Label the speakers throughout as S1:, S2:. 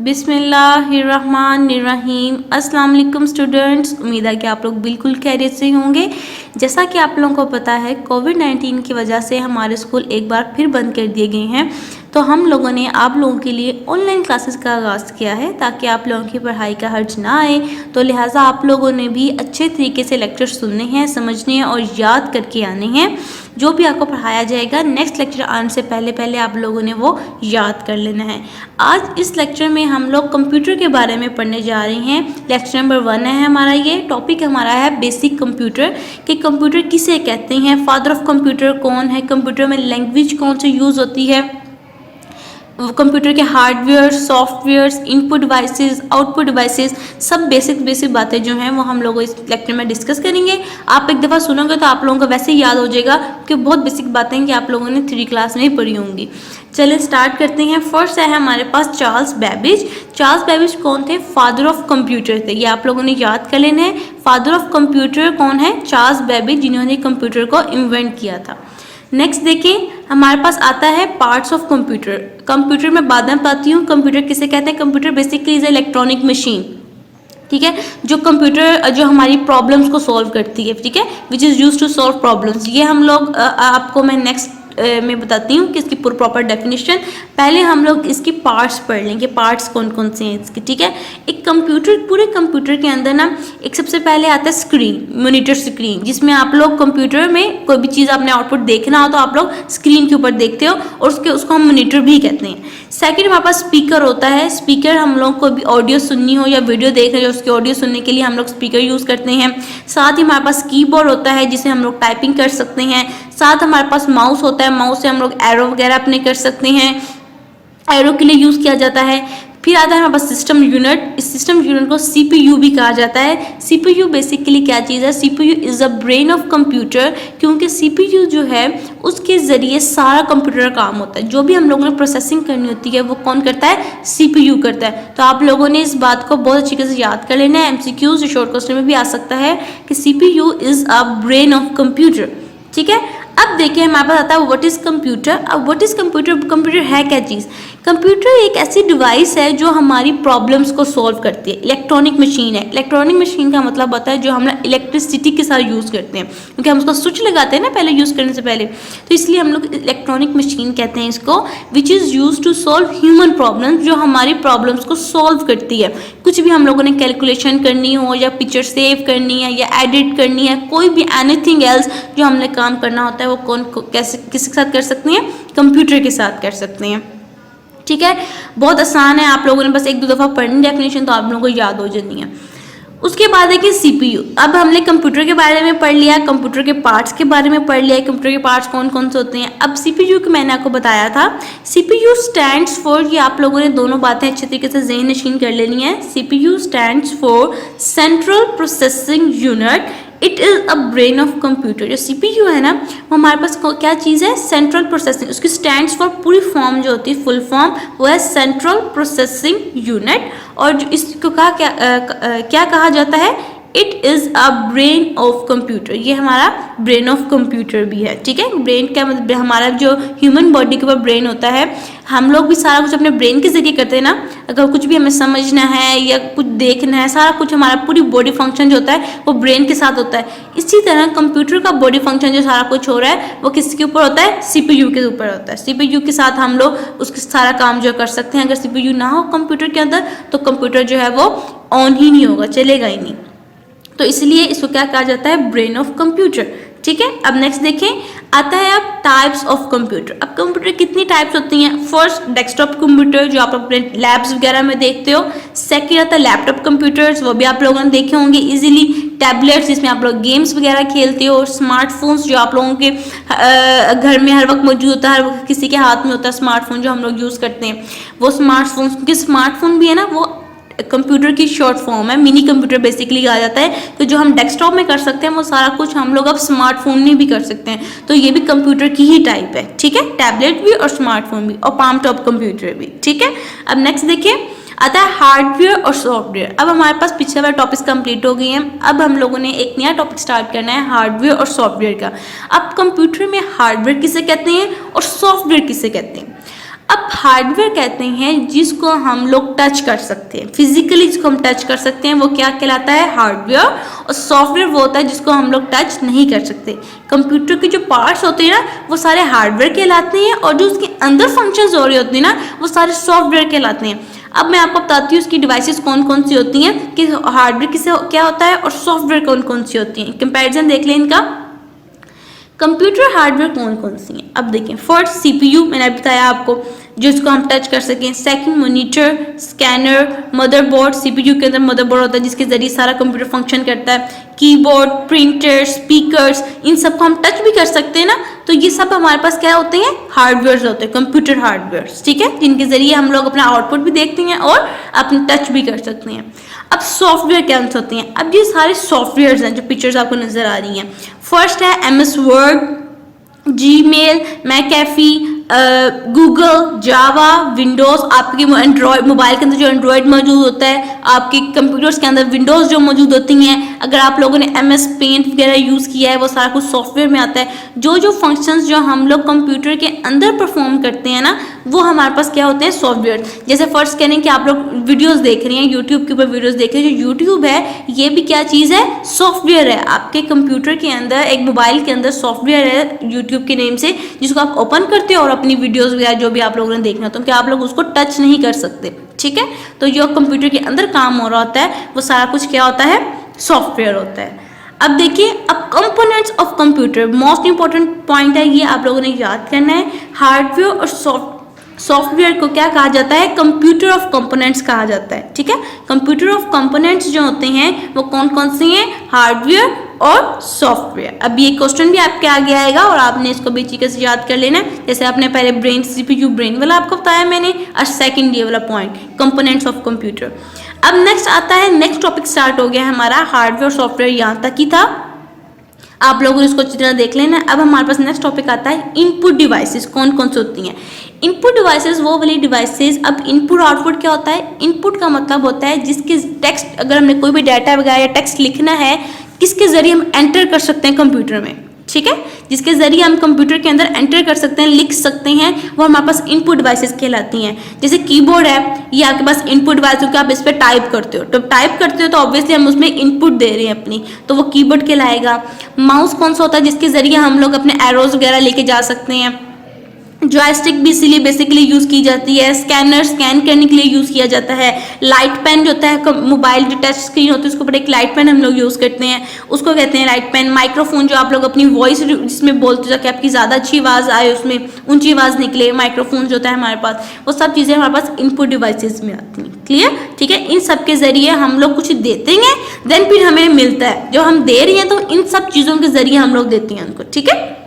S1: बिस्मिल्लाहिर्रहमानिर्रहीम। अस्सलाम वालेकुम स्टूडेंट्स, उम्मीद है कि आप लोग बिल्कुल खैरियत से होंगे। जैसा कि आप लोगों को पता है, कोविड-19 की वजह से हमारे स्कूल एक बार फिर बंद कर दिए गए हैं, तो हम लोगों ने आप लोगों के लिए ऑनलाइन क्लासेस का आगाज़ किया है ताकि आप लोगों की पढ़ाई का हर्ज ना आए। तो लिहाजा आप लोगों ने भी अच्छे तरीके से लेक्चर सुनने हैं, समझने हैं और याद करके आने हैं। जो भी आपको पढ़ाया जाएगा नेक्स्ट लेक्चर आने से पहले आप लोगों ने वो याद कर लेना है। आज इस लेक्चर में हम लोग कंप्यूटर के बारे में पढ़ने जा रहे हैं। लेक्चर नंबर 1 है हमारा। ये टॉपिक हमारा है बेसिक कंप्यूटर कि कंप्यूटर किसे कहते हैं, फादर ऑफ कंप्यूटर कौन है, कंप्यूटर में लैंग्वेज कौन सी यूज़ होती है, कंप्यूटर के hardware, softwares, input devices, output devices, सब बेसिक बातें जो हैं वो हम लोग इस लेक्चर में डिस्कस करेंगे। आप एक दफ़ा सुनोगे तो आप लोगों को वैसे ही याद हो जाएगा कि बहुत बेसिक बातें हैं कि आप लोगों ने 3 क्लास में ही पढ़ी होंगी। चलिए स्टार्ट करते हैं। फर्स्ट है हमारे पास चार्ल्स बेबेज। चार्ल्स बेबेज कौन थे? फादर ऑफ कंप्यूटर थे। ये आप लोगों ने याद कर लेना है। फादर ऑफ कंप्यूटर कौन है? चार्ल्स बेबेज, जिन्होंने कंप्यूटर को इन्वेंट किया था। नेक्स्ट देखिए, हमारे पास आता है पार्ट्स ऑफ कंप्यूटर। कंप्यूटर में बाद में बताती हूँ कंप्यूटर किसे कहते हैं। Computer basically is electronic machine, ठीक है, जो कंप्यूटर जो हमारी प्रॉब्लम्स को सॉल्व करती है, ठीक है, which is use to solve problems. ये हम लोग आपको मैं नेक्स्ट में बताती हूँ कि इसकी प्रॉपर डेफिनेशन। पहले हम लोग इसकी पार्ट्स पढ़ लेंगे, पार्ट्स कौन कौन से हैं इसके, ठीक है। एक कंप्यूटर, पूरे कंप्यूटर के अंदर ना एक सबसे पहले आता है स्क्रीन, मॉनिटर स्क्रीन, जिसमें आप लोग कंप्यूटर में कोई भी चीज़ आपने आउटपुट देखना हो तो आप लोग स्क्रीन के ऊपर देखते हो और उसको हम मॉनिटर भी कहते हैं। सेकंड हमारे पास स्पीकर होता है। स्पीकर हम लोग को भी ऑडियो सुननी हो या वीडियो देख रहे हो उसकी ऑडियो सुनने के लिए हम लोग स्पीकर यूज़ करते हैं। साथ ही हमारे पास कीबोर्ड होता है जिसे हम लोग टाइपिंग कर सकते हैं। साथ हमारे पास माउस होता है, माउस से हम लोग एरो वगैरह अपने कर सकते हैं, एरो के लिए यूज़ किया जाता है। फिर आता है हमारे पास सिस्टम यूनिट। इस सिस्टम यूनिट को सीपीयू भी कहा जाता है। सीपीयू बेसिकली क्या चीज़ है? CPU is a brain of computer, क्योंकि सीपीयू जो है उसके ज़रिए सारा कंप्यूटर का काम होता है। जो भी हम लोगों ने प्रोसेसिंग करनी होती है वो कौन करता है? सीपीयू करता है। तो आप लोगों ने इस बात को बहुत अच्छी तरह से याद कर लेना है। एमसीक्यूज शॉर्ट क्वेश्चन में भी आ सकता है कि CPU is a brain of computer, ठीक है। अब देखिए हमारे पास आता है व्हाट इज़ कंप्यूटर। अब व्हाट इज़ कंप्यूटर? कंप्यूटर है क्या चीज़? कंप्यूटर एक ऐसी डिवाइस है जो हमारी प्रॉब्लम्स को सॉल्व करती है। इलेक्ट्रॉनिक मशीन है। इलेक्ट्रॉनिक मशीन का मतलब होता है जो हम इलेक्ट्रिसिटी के साथ यूज़ करते हैं, क्योंकि हम उसको स्विच लगाते हैं ना पहले यूज़ करने से पहले, तो इसलिए हम लोग इलेक्ट्रॉनिक मशीन कहते हैं इसको, which is use to solve human problems, जो हमारी प्रॉब्लम्स को सॉल्व करती है। कुछ भी हम लोगों ने कैलकुलेशन करनी हो या पिक्चर सेव करनी है या एडिट करनी है, कोई भी एनीथिंग एल्स जो हमने काम करना होता है वो कैसे किसके साथ कर सकते हैं? कंप्यूटर के साथ कर सकते हैं, ठीक है। बहुत आसान है, आप लोगों ने बस 1-2 दफ़ा पढ़नी डेफिनेशन तो आप लोगों को याद हो जानी है। उसके बाद है कि सीपीयू। अब हमने कंप्यूटर के बारे में पढ़ लिया, कंप्यूटर के पार्ट्स के बारे में पढ़ लिया, कंप्यूटर के पार्ट्स कौन कौन से होते हैं। अब सीपीयू की मैंने आपको बताया था, सीपीयू स्टैंड्स फॉर, ये आप लोगों ने दोनों बातें अच्छे तरीके से ज़हन नशीन कर लेनी है। CPU stands for central processing unit, it is a brain of computer. जो सीपीयू है ना वो हमारे पास क्या चीज़ है? Central processing. उसकी स्टैंड्स फॉर पूरी फॉर्म जो होती है, फुल फॉर्म, वो है सेंट्रल प्रोसेसिंग यूनिट। और जो इसको क्या कहा जाता है? It is a brain of computer. ये हमारा ब्रेन ऑफ कंप्यूटर भी है, ठीक है। ब्रेन क्या मतलब? हमारा जो ह्यूमन बॉडी के ऊपर ब्रेन होता है, हम लोग भी सारा कुछ अपने ब्रेन के जरिए करते हैं ना। अगर कुछ भी हमें समझना है या कुछ देखना है, सारा कुछ हमारा पूरी बॉडी फंक्शन जो होता है वो ब्रेन के साथ होता है। इसी तरह कंप्यूटर का बॉडी फंक्शन जो सारा कुछ हो रहा है वो किसके ऊपर होता है? सीपीयू के ऊपर होता है। सीपीयू के साथ हम लोग उसके सारा काम जो कर सकते हैं। अगर सीपीयू ना हो कंप्यूटर के अंदर तो कंप्यूटर जो है वो ऑन ही नहीं होगा, चलेगा ही नहीं। तो इसलिए इसको क्या कहा जाता है? ब्रेन ऑफ कंप्यूटर, ठीक है। अब नेक्स्ट देखें, आता है अब टाइप्स ऑफ कंप्यूटर। अब कंप्यूटर कितनी टाइप्स होती हैं? फर्स्ट डेस्कटॉप कंप्यूटर जो आप अपने लैब्स वगैरह में देखते हो। सेकंड आता है लैपटॉप कंप्यूटर्स, वो भी आप लोगों ने देखे होंगे इजीली। टैबलेट्स जिसमें आप लोग गेम्स वगैरह खेलते हो। स्मार्टफोन्स जो आप लोगों के घर में हर वक्त मौजूद होता है, हर वक्त किसी के हाथ में होता है स्मार्टफोन जो हम लोग यूज़ करते हैं, वो स्मार्टफोन। क्योंकि स्मार्टफोन भी है ना वो कंप्यूटर की शॉर्ट फॉर्म है, मिनी कंप्यूटर बेसिकली कहा जाता है। तो जो हम डेस्कटॉप में कर सकते हैं वो सारा कुछ हम लोग अब स्मार्टफोन में भी कर सकते हैं। तो ये भी कंप्यूटर की ही टाइप है, ठीक है। टैबलेट भी और स्मार्टफोन भी और पाम टॉप कंप्यूटर भी, ठीक है। अब नेक्स्ट देखिए, आता है हार्डवेयर और सॉफ्टवेयर। अब हमारे पास पिछले वाले टॉपिक्स कंप्लीट हो गए हैं। अब हम लोगों ने एक नया टॉपिक स्टार्ट करना है हार्डवेयर और सॉफ्टवेयर का। अब कंप्यूटर में हार्डवेयर किसे कहते हैं और सॉफ्टवेयर किसे कहते हैं? अब हार्डवेयर कहते हैं जिसको हम लोग टच कर सकते हैं, फिजिकली जिसको हम टच कर सकते हैं वो क्या कहलाता है, हार्डवेयर। और सॉफ्टवेयर वो होता है जिसको हम लोग टच नहीं कर सकते। कंप्यूटर के जो पार्ट्स होते हैं ना वो सारे हार्डवेयर कहलाते हैं, और जो उसके अंदर फंक्शंस हो रही होती है ना वो सारे सॉफ्टवेयर कहलाते हैं। अब मैं आपको बताती हूँ उसकी डिवाइसेस कौन कौन सी होती हैं, कि हार्डवेयर किसे क्या होता है और सॉफ्टवेयर कौन कौन सी होती हैं। कंपैरिजन देख लें इनका। कंप्यूटर हार्डवेयर कौन कौन सी हैं, अब देखें। फर्स्ट सीपीयू, मैंने बताया आपको, जिसको हम टच कर सकें। Second monitor, scanner, motherboard, CPU के अंदर मदरबोर्ड होता है जिसके जरिए सारा कंप्यूटर फंक्शन करता है। कीबोर्ड, प्रिंटर, स्पीकर्स, इन सब को हम टच भी कर सकते हैं ना, तो ये सब हमारे पास क्या होते हैं, हार्डवेयर होते हैं, कंप्यूटर हार्डवेयर, ठीक है, जिनके जरिए हम लोग अपना आउटपुट भी देखते हैं और अपने टच भी कर सकते हैं। अब सॉफ्टवेयर क्या होते हैं, अब ये सारे सॉफ्टवेयर हैं जो पिक्चर्स आपको नजर आ रही हैं। फर्स्ट है MS Word, Gmail, McAfee, Google, Java, Windows. आपके एंड्रॉयड मोबाइल के अंदर जो एंड्रॉयड मौजूद होता है, आपके कंप्यूटर्स के अंदर विंडोज़ जो मौजूद होती हैं। अगर आप लोगों ने MS पेंट वगैरह यूज़ किया है वो सारा कुछ सॉफ्टवेयर में आता है। जो जो फंक्शंस जो हम लोग कंप्यूटर के अंदर परफॉर्म करते हैं ना वो हमारे पास क्या होते हैं, सॉफ्टवेयर। जैसे फर्स्ट करें कि आप लोग वीडियोज़ देख रहे हैं, यूट्यूब के ऊपर वीडियोज़ देख रहे हैं, जो यूट्यूब है ये भी क्या चीज़ है, सॉफ्टवेयर है। आपके कंप्यूटर के अंदर, एक मोबाइल के अंदर सॉफ्टवेयर है यूट्यूब के नेम से, जिसको आप ओपन करते हो और अपनी वीडियोस वगैरह जो भी आप लोगों ने देखना तो क्या आप लोग उसको टच नहीं कर सकते, ठीक है। तो जो कंप्यूटर के अंदर काम हो रहा होता है वो सारा कुछ क्या होता है, सॉफ्टवेयर होता है। अब देखिए, अब components of computer, most important point है, ये आप लोगों ने याद करना है। हार्डवेयर और सॉफ्टवेयर को क्या कहा जाता है, कंप्यूटर ऑफ कंपोनेंट्स कहा जाता है, ठीक है। कंप्यूटर ऑफ कंपोनेंट्स जो होते हैं वो कौन कौन से हैं, हार्डवेयर और सॉफ्टवेयर। अब ये क्वेश्चन भी आपके आगे आएगा और आपने इसको भी तरीके से याद कर लेना है। जैसे आपने पहले ब्रेन, सीपीयू ब्रेन वाला आपको बताया मैंने, और सेकंड ये वाला पॉइंट कंपोनेंट्स ऑफ कंप्यूटर। अब नेक्स्ट आता है, नेक्स्ट टॉपिक स्टार्ट हो गया हमारा, हार्डवेयर सॉफ्टवेयर यहाँ तक ही था, आप लोगों ने इसको अच्छी तरह देख लेना। अब हमारे पास नेक्स्ट टॉपिक आता है इनपुट डिवाइसेस, कौन कौन सी होती हैं इनपुट डिवाइसेस, वो वाली डिवाइसेस। अब इनपुट आउटपुट क्या होता है, इनपुट का मतलब होता है जिसके टेक्स्ट, अगर हमने कोई भी डाटा वगैरह या टेक्स्ट लिखना है, किसके जरिए हम एंटर कर सकते हैं कंप्यूटर में, ठीक है, जिसके जरिए हम कंप्यूटर के अंदर एंटर कर सकते हैं, लिख सकते हैं, वो हमारे पास इनपुट डिवाइसेस कहलाती हैं। जैसे कीबोर्ड है, ये आपके पास इनपुट डिवाइस है, आप इस पर टाइप करते हो, तो टाइप करते हो तो ऑब्वियसली हम उसमें इनपुट दे रहे हैं अपनी, तो वो कीबोर्ड कहलाएगा। माउस कौन सा होता है, जिसके जरिए हम लोग अपने एरोज वगैरह लेके जा सकते हैं। जॉयस्टिक भी इसीलिए बेसिकली यूज़ की जाती है। स्कैनर स्कैन करने के लिए यूज़ किया जाता है। लाइट पेन जो होता है, मोबाइल जो टच स्क्रीन होती है उसके ऊपर एक लाइट पेन हम लोग यूज़ करते हैं, उसको कहते हैं लाइट पेन। माइक्रोफोन जो आप लोग अपनी वॉइस जिसमें बोलते हो ताकि आपकी ज़्यादा अच्छी आवाज़ आए, उसमें ऊंची आवाज़ निकले, माइक्रोफोन जो होता है हमारे पास, वो सब चीज़ें हमारे पास इनपुट डिवाइसेस में आती हैं। क्लियर, ठीक है। इन सब के जरिए हम लोग कुछ देते हैं, देन फिर हमें मिलता है। जो हम दे रही हैं तो इन सब चीज़ों के जरिए हम लोग देते हैं उनको, ठीक है।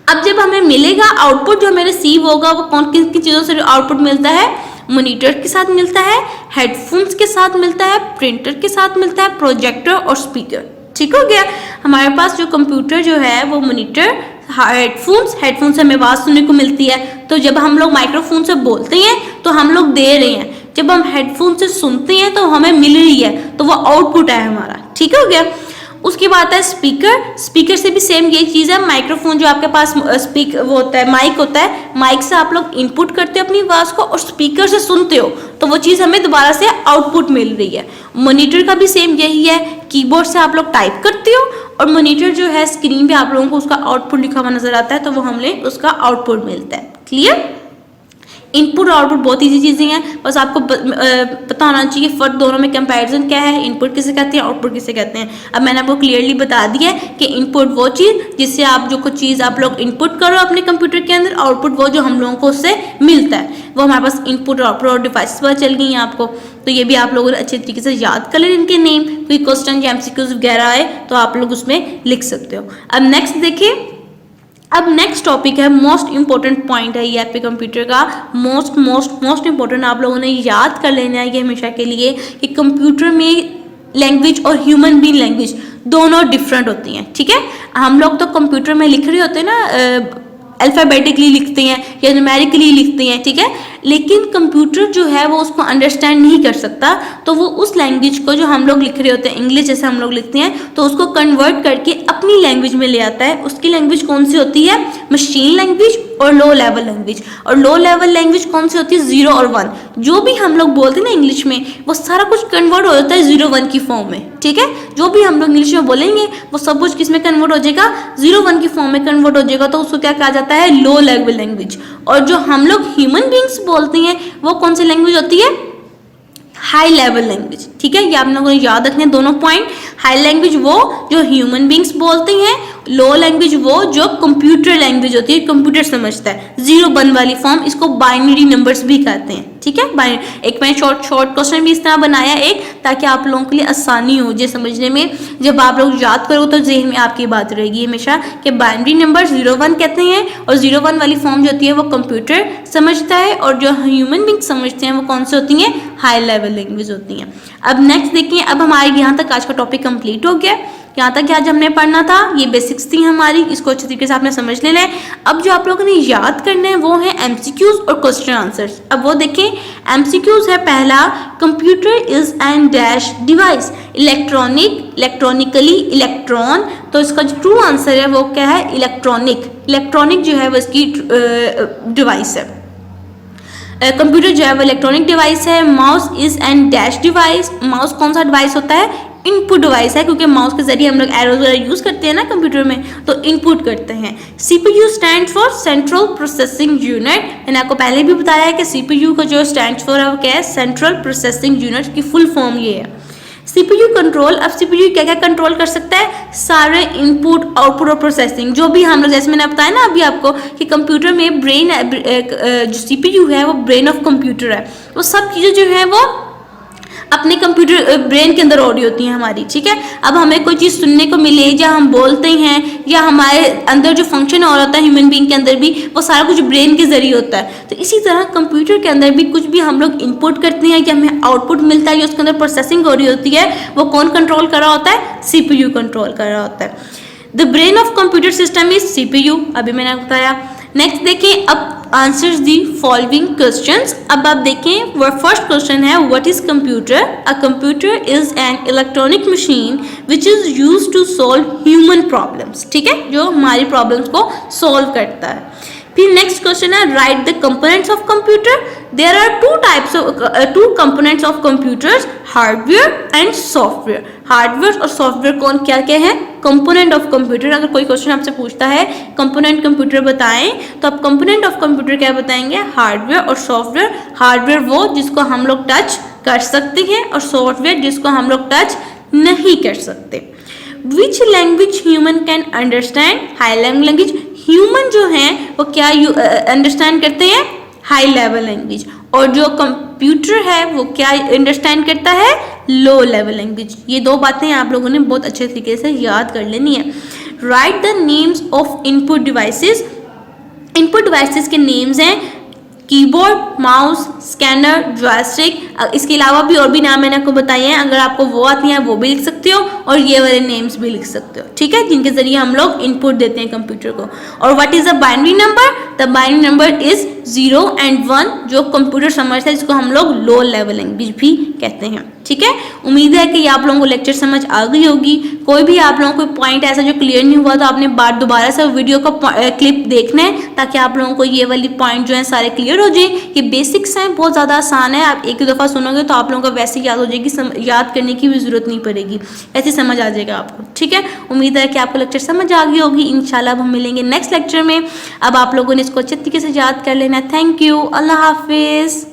S1: अब जब हमें मिलेगा आउटपुट, जो हमें रिसीव होगा, वो कौन किन किन चीज़ों से आउटपुट मिलता है, मॉनिटर के साथ मिलता है, हेडफोन्स के साथ मिलता है, प्रिंटर के साथ मिलता है, प्रोजेक्टर और स्पीकर, ठीक हो गया। हमारे पास जो कंप्यूटर जो है वो मॉनिटर, हेडफोन्स से हमें आवाज़ सुनने को मिलती है, तो जब हम लोग माइक्रोफोन से बोलते हैं तो हम लोग दे रहे हैं, जब हम हेडफोन से सुनते हैं तो हमें मिल रही है, तो वो आउटपुट है हमारा, ठीक हो गया। उसके बाद है स्पीकर से भी सेम यही चीज़ है। माइक्रोफोन जो आपके पास वो होता है, माइक होता है, माइक से आप लोग इनपुट करते हो अपनी आवाज़ को और स्पीकर से सुनते हो, तो वो चीज़ हमें दोबारा से आउटपुट मिल रही है। मॉनिटर का भी सेम यही है, कीबोर्ड से आप लोग टाइप करते हो और मॉनिटर जो है स्क्रीन पे आप लोगों को उसका आउटपुट लिखा हुआ नजर आता है, तो वो हमें उसका आउटपुट मिलता है। क्लियर, इनपुट और आउटपुट बहुत ईजी चीज़ें हैं, बस आपको पता होना चाहिए फर्क दोनों में कंपैरिजन क्या है, इनपुट किसे कहते हैं, आउटपुट किसे कहते हैं। अब मैंने आपको क्लियरली बता दिया है कि इनपुट वो चीज़ जिससे आप जो कुछ चीज़ आप लोग इनपुट करो अपने कंप्यूटर के अंदर, आउटपुट वो जो हम लोगों को उससे मिलता है, वो हमारे पास इनपुट और आउटपुट और डिवाइस पर चल गई हैं आपको। तो ये भी आप लोगों ने अच्छे तरीके से याद कर लें इनके नेम, कोई क्वेश्चन या MCQs वगैरह आए तो आप लोग उसमें लिख सकते हो। अब नेक्स्ट देखिए, अब नेक्स्ट टॉपिक है, मोस्ट इंपॉर्टेंट पॉइंट है ये आपके कंप्यूटर का, मोस्ट इंपॉर्टेंट आप लोगों ने याद कर लेना है ये हमेशा के लिए, कि कंप्यूटर में लैंग्वेज और ह्यूमन बीइंग लैंग्वेज दोनों डिफरेंट होती हैं, ठीक है। हम लोग तो कंप्यूटर में लिख रहे होते हैं ना, अल्फ़ाबेटिकली लिखते हैं या न्यूमेरिकली लिखते हैं, ठीक है, लेकिन कंप्यूटर जो है वो उसको अंडरस्टैंड नहीं कर सकता, तो वो उस लैंग्वेज को जो हम लोग लिख रहे होते हैं, इंग्लिश जैसे हम लोग लिखते हैं, तो उसको कन्वर्ट करके अपनी लैंग्वेज में ले आता है। उसकी लैंग्वेज कौन सी होती है? मशीन लैंग्वेज और लो लेवल लैंग्वेज। और लो लेवल लैंग्वेज कौन सी होती है? 0 और 1। जो भी हम लोग बोलते हैं ना इंग्लिश में, वो सारा कुछ कन्वर्ट हो जाता है 0-1 की फॉर्म में, ठीक है। जो भी हम लोग इंग्लिश में बोलेंगे वो सब कुछ किस में कन्वर्ट हो जाएगा? 0-1 की फॉर्म में कन्वर्ट हो जाएगा, तो उसको क्या कहा जाता है? Low level language. और जो हम लोग ह्यूमन बींग्स बोलते हैं वो कौन सी लैंग्वेज होती है? हाई लेवल लैंग्वेज, ठीक है। ये आप लोगों को याद रखने दोनों पॉइंट। हाई लैंग्वेज वो जो ह्यूमन बींग्स बोलते हैं, लो लैंग्वेज वो जो कंप्यूटर लैंग्वेज होती है, कंप्यूटर समझता है। 0-1 वाली फॉर्म, इसको बाइनरी नंबर्स भी कहते हैं, ठीक है। एक मैंने शॉर्ट क्वेश्चन भी इस तरह बनाया एक, ताकि आप लोगों के लिए आसानी हो ये समझने में। जब आप लोग याद करो तो जेहन में आपकी बात रहेगी हमेशा कि बाइनरी नंबर 0-1 कहते हैं, और 0-1 वाली फॉर्म जो होती है वो कंप्यूटर समझता है, और जो ह्यूमन बींग समझते हैं वो कौन सी होती हैं? हाई लेवल लैंग्वेज होती हैं। अब नेक्स्ट देखिए, अब हमारे यहाँ तक आज का टॉपिक कंप्लीट हो गया। यहाँ तक आज हमने पढ़ना था, ये बेसिक्स थी हमारी, इसको अच्छे तरीके से आपने समझ लेना है। अब जो आप लोगों ने याद करना है वो है एमसीक्यूज और क्वेश्चन आंसर्स। अब वो देखें, एमसीक्यूज है पहला, computer is N dash device, electronically electron, तो इसका जो ट्रू आंसर है वो क्या है? इलेक्ट्रॉनिक जो है वो इसकी डिवाइस है। कंप्यूटर जो है वो इलेक्ट्रॉनिक डिवाइस है। Mouse is an dash device, mouse कौन सा डिवाइस होता है? इनपुट डिवाइस है, क्योंकि माउस के जरिए हम लोग एरोज वगैरह यूज करते हैं ना कंप्यूटर में, तो इनपुट करते हैं। CPU stand for central processing unit, मैंने आपको पहले भी बताया है कि सीपीयू का जो स्टैंड फॉर है वो क्या है? सेंट्रल प्रोसेसिंग यूनिट की फुल फॉर्म ये है। सीपीयू कंट्रोल, अब सीपीयू क्या क्या कंट्रोल कर सकता है? सारे इनपुट, आउटपुट और प्रोसेसिंग। जो भी हम लोग, जैसे मैंने बताया ना अभी आपको कि कंप्यूटर में ब्रेन, जो सीपीयू है वो ब्रेन ऑफ कंप्यूटर है, वो सब चीज़ें जो है वो अपने कंप्यूटर ब्रेन के अंदर हो रही होती हैं हमारी, ठीक है। अब हमें कोई चीज़ सुनने को मिले, या हम बोलते हैं, या हमारे अंदर जो फंक्शन हो रहा होता है ह्यूमन बीइंग के अंदर भी, वो सारा कुछ ब्रेन के जरिए होता है। तो इसी तरह कंप्यूटर के अंदर भी कुछ भी हम लोग इनपुट करते हैं या हमें आउटपुट मिलता है या उसके अंदर प्रोसेसिंग हो रही होती है, वो कौन कंट्रोल कर रहा होता है? सीपीयू कंट्रोल कर रहा होता है। The brain of computer system is CPU, अभी मैंने बताया। नेक्स्ट देखें, अब आंसर्स दी फॉलोइंग क्वेश्चंस। अब आप देखें, वो फर्स्ट क्वेश्चन है what is computer? A computer is an electronic machine which is used to solve human problems, ठीक है, जो हमारी प्रॉब्लम्स को सॉल्व करता है। फिर नेक्स्ट क्वेश्चन है write the components of computer. There are two components of computers, hardware and software. Hardware और सॉफ्टवेयर कौन क्या क्या है? Component of computer. अगर कोई क्वेश्चन आपसे पूछता है कंपोनेंट कंप्यूटर बताएं, तो आप कंपोनेंट ऑफ कंप्यूटर क्या बताएंगे? हार्डवेयर और सॉफ्टवेयर। हार्डवेयर वो जिसको हम लोग टच कर सकते हैं, और सॉफ्टवेयर जिसको हम लोग टच नहीं कर सकते। Which language human can understand? High level language. Human जो है वो क्या अंडरस्टैंड करते हैं? High level language. और जो कंप्यूटर है वो क्या अंडरस्टैंड करता है? Low level language. ये दो बातें आप लोगों ने बहुत अच्छे तरीके से याद कर लेनी है। Write the names of input devices. Input devices के नेम्स हैं कीबोर्ड, माउस, स्कैनर, जॉयस्टिक। इसके अलावा भी और भी नाम मैंने आपको बताए हैं, अगर आपको वो आती हैं वो भी लिख सकते हो, और ये वाले नेम्स भी लिख सकते हो, ठीक है, जिनके जरिए हम लोग इनपुट देते हैं कंप्यूटर को। और what is a binary number? The binary number is 0 and 1, जो कंप्यूटर समझता है, जिसको हम लोग लो लेवल लैंग्वेज भी कहते हैं, ठीक है। उम्मीद है कि आप लोगों को लेक्चर समझ आ गई होगी। कोई भी आप लोगों को पॉइंट ऐसा जो क्लियर नहीं हुआ तो आपने दोबारा से वीडियो का क्लिप देखना है, ताकि आप लोगों को ये वाली पॉइंट जो है सारे क्लियर हो जाए। ये बेसिक्स हैं, बहुत ज़्यादा आसान है, आप एक ही दफ़ा सुनोगे तो आप लोगों को वैसे याद हो जाएगी, याद करने की भी ज़रूरत नहीं पड़ेगी, ऐसे समझ आ जाएगा आपको, ठीक है। उम्मीद है कि आपको लेक्चर समझ आ गई होगी। इंशाल्लाह अब हम मिलेंगे नेक्स्ट लेक्चर में। अब आप लोगों ने इसको अच्छे तरीके से याद कर लेना है। थैंक यू, अल्लाह हाफिज़।